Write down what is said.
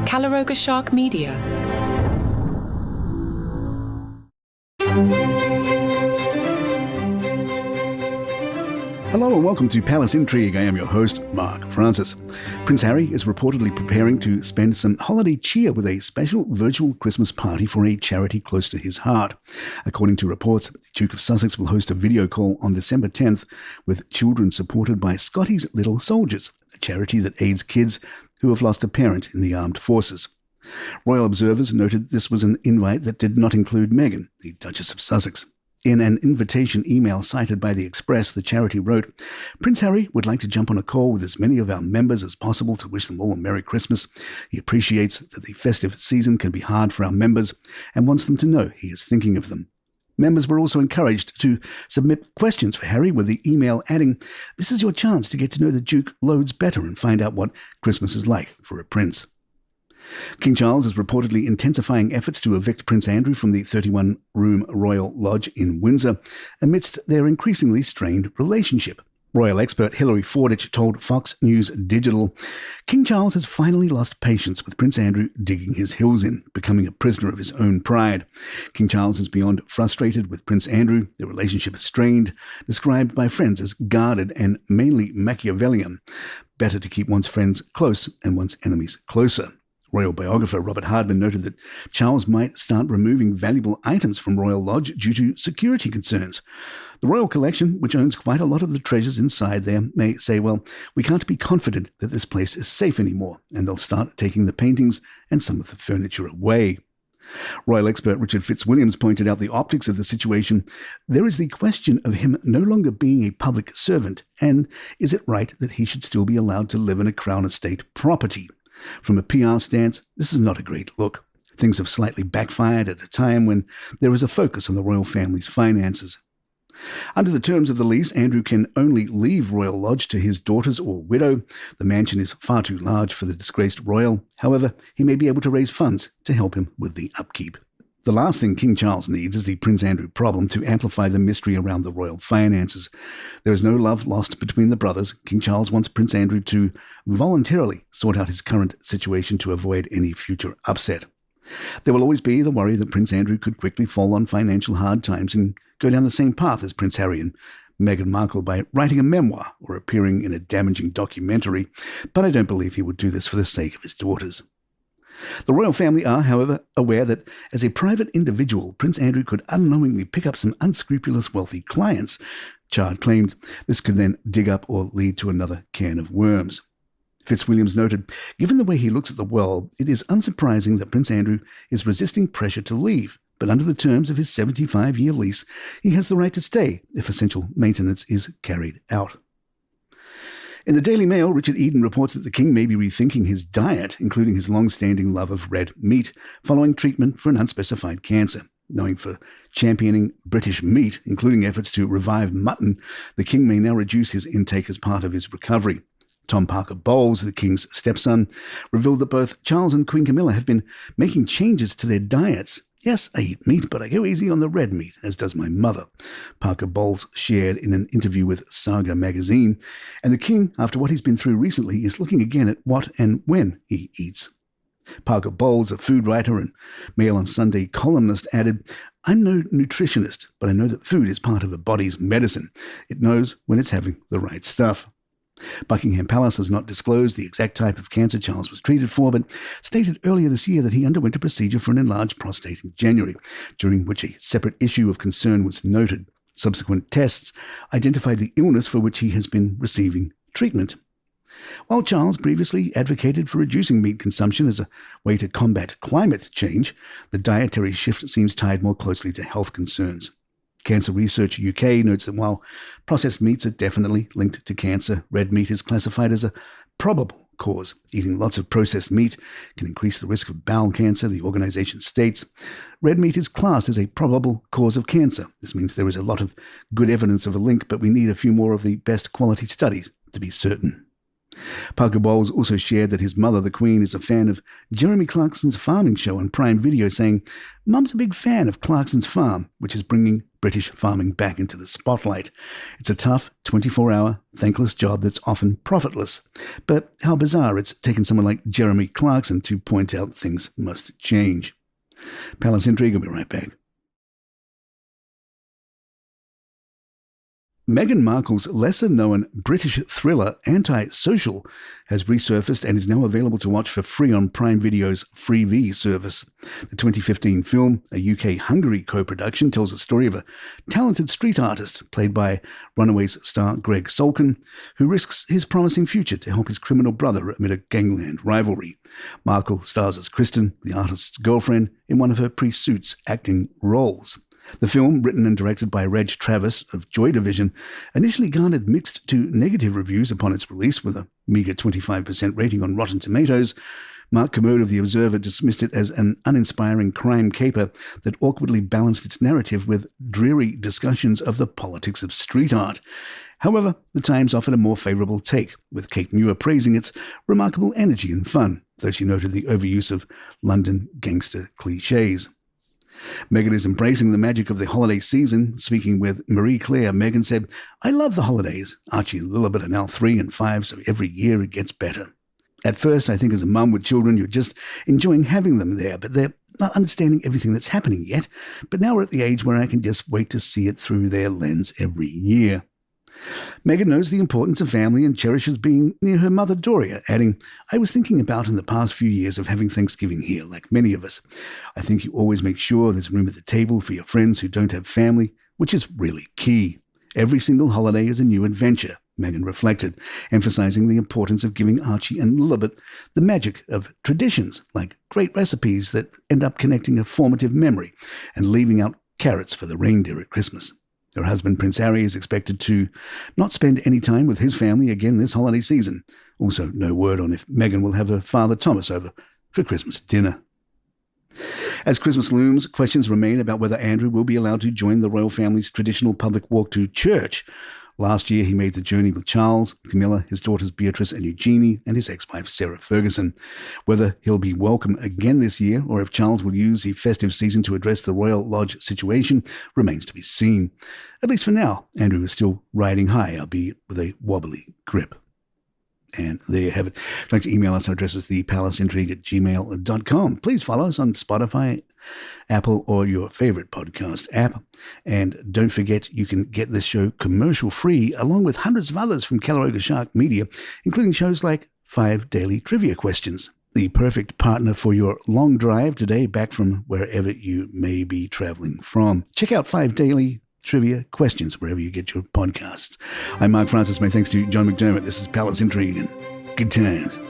Calaroga Shark Media. Hello and welcome to Palace Intrigue. I am your host, Mark Francis. Prince Harry is reportedly preparing to spend some holiday cheer with a special virtual Christmas party for a charity close to his heart. According to reports, the Duke of Sussex will host a video call on December 10th with children supported by Scotty's Little Soldiers, a charity that aids kids who have lost a parent in the armed forces. Royal observers noted this was an invite that did not include Meghan, the Duchess of Sussex. In an invitation email cited by The Express, the charity wrote, "Prince Harry would like to jump on a call with as many of our members as possible to wish them all a Merry Christmas. He appreciates that the festive season can be hard for our members and wants them to know he is thinking of them." Members were also encouraged to submit questions for Harry, with the email adding, "This is your chance to get to know the Duke loads better and find out what Christmas is like for a prince." King Charles is reportedly intensifying efforts to evict Prince Andrew from the 31-room Royal Lodge in Windsor amidst their increasingly strained relationship. Royal expert Hilary Fordich told Fox News Digital, "King Charles has finally lost patience with Prince Andrew digging his heels in, becoming a prisoner of his own pride. King Charles is beyond frustrated with Prince Andrew. Their relationship is strained, described by friends as guarded and mainly Machiavellian. Better to keep one's friends close and one's enemies closer." Royal biographer Robert Hardman noted that Charles might start removing valuable items from Royal Lodge due to security concerns. The Royal Collection, which owns quite a lot of the treasures inside there, may say, "Well, we can't be confident that this place is safe anymore," and they'll start taking the paintings and some of the furniture away. Royal expert Richard Fitzwilliams pointed out the optics of the situation. "There is the question of him no longer being a public servant, and is it right that he should still be allowed to live in a Crown Estate property? From a PR stance, this is not a great look. Things have slightly backfired at a time when there is a focus on the royal family's finances." Under the terms of the lease, Andrew can only leave Royal Lodge to his daughters or widow. The mansion is far too large for the disgraced royal. However, he may be able to raise funds to help him with the upkeep. The last thing King Charles needs is the Prince Andrew problem to amplify the mystery around the royal finances. There is no love lost between the brothers. King Charles wants Prince Andrew to voluntarily sort out his current situation to avoid any future upset. There will always be the worry that Prince Andrew could quickly fall on financial hard times and go down the same path as Prince Harry and Meghan Markle by writing a memoir or appearing in a damaging documentary, but I don't believe he would do this for the sake of his daughters. The royal family are, however, aware that as a private individual, Prince Andrew could unknowingly pick up some unscrupulous wealthy clients. Chard claimed this could then dig up or lead to another can of worms. Fitzwilliams noted, "Given the way he looks at the world, it is unsurprising that Prince Andrew is resisting pressure to leave, but under the terms of his 75-year lease, he has the right to stay if essential maintenance is carried out." In the Daily Mail, Richard Eden reports that the king may be rethinking his diet, including his long-standing love of red meat, following treatment for an unspecified cancer. Known for championing British meat, including efforts to revive mutton, the king may now reduce his intake as part of his recovery. Tom Parker Bowles, the king's stepson, revealed that both Charles and Queen Camilla have been making changes to their diets. "Yes, I eat meat, but I go easy on the red meat, as does my mother," Parker Bowles shared in an interview with Saga magazine. And the king, after what he's been through recently, is looking again at what and when he eats. Parker Bowles, a food writer and Mail on Sunday columnist, added, "I'm no nutritionist, but I know that food is part of a body's medicine. It knows when it's having the right stuff." Buckingham Palace has not disclosed the exact type of cancer Charles was treated for, but stated earlier this year that he underwent a procedure for an enlarged prostate in January, during which a separate issue of concern was noted. Subsequent tests identified the illness for which he has been receiving treatment. While Charles previously advocated for reducing meat consumption as a way to combat climate change, the dietary shift seems tied more closely to health concerns. Cancer Research UK notes that while processed meats are definitely linked to cancer, red meat is classified as a probable cause. Eating lots of processed meat can increase the risk of bowel cancer, the organisation states. Red meat is classed as a probable cause of cancer. This means there is a lot of good evidence of a link, but we need a few more of the best quality studies to be certain. Parker Bowles also shared that his mother, the Queen, is a fan of Jeremy Clarkson's farming show on Prime Video, saying, "Mum's a big fan of Clarkson's Farm, which is bringing British farming back into the spotlight. It's a tough, 24-hour, thankless job that's often profitless. But how bizarre it's taken someone like Jeremy Clarkson to point out things must change." Palace Intrigue will be right back. Meghan Markle's lesser-known British thriller Anti-Social has resurfaced and is now available to watch for free on Prime Video's Freevee service. The 2015 film, a UK-Hungary co-production, tells the story of a talented street artist played by Runaways star Greg Sulkin, who risks his promising future to help his criminal brother amid a gangland rivalry. Markle stars as Kristen, the artist's girlfriend, in one of her pre-Suits acting roles. The film, written and directed by Reg Travis of Joy Division, initially garnered mixed to negative reviews upon its release, with a meagre 25% rating on Rotten Tomatoes. Mark Kermode of The Observer dismissed it as an uninspiring crime caper that awkwardly balanced its narrative with dreary discussions of the politics of street art. However, The Times offered a more favourable take, with Kate Muir praising its remarkable energy and fun, though she noted the overuse of London gangster clichés. Meghan is embracing the magic of the holiday season. Speaking with Marie Claire, Meghan said, "I love the holidays. Archie and Lilibet are now 3 and 5, so every year it gets better. At first, I think as a mum with children, you're just enjoying having them there, but they're not understanding everything that's happening yet. But now we're at the age where I can just wait to see it through their lens every year." Meghan knows the importance of family and cherishes being near her mother Doria, adding, "I was thinking about in the past few years of having Thanksgiving here, like many of us. I think you always make sure there's room at the table for your friends who don't have family, which is really key. Every single holiday is a new adventure," Meghan reflected, emphasizing the importance of giving Archie and Lilibet the magic of traditions, like great recipes that end up connecting a formative memory, and leaving out carrots for the reindeer at Christmas. Her husband, Prince Harry, is expected to not spend any time with his family again this holiday season. Also, no word on if Meghan will have her father Thomas over for Christmas dinner. As Christmas looms, questions remain about whether Andrew will be allowed to join the royal family's traditional public walk to church. Last year, he made the journey with Charles, Camilla, his daughters Beatrice and Eugenie, and his ex-wife Sarah Ferguson. Whether he'll be welcome again this year, or if Charles will use the festive season to address the Royal Lodge situation, remains to be seen. At least for now, Andrew is still riding high, albeit with a wobbly grip. And there you have it. If you'd like to email us, our address is thepalaceintrigue@gmail.com. Please follow us on Spotify, Apple, or your favorite podcast app. And don't forget, you can get this show commercial-free, along with hundreds of others from Callaway Shark Media, including shows like 5 Daily Trivia Questions, the perfect partner for your long drive today back from wherever you may be traveling from. Check out 5 Daily Trivia Questions wherever you get your podcasts. I'm Mark Francis. My thanks to John McDermott. This is Palace Intrigue, and good times.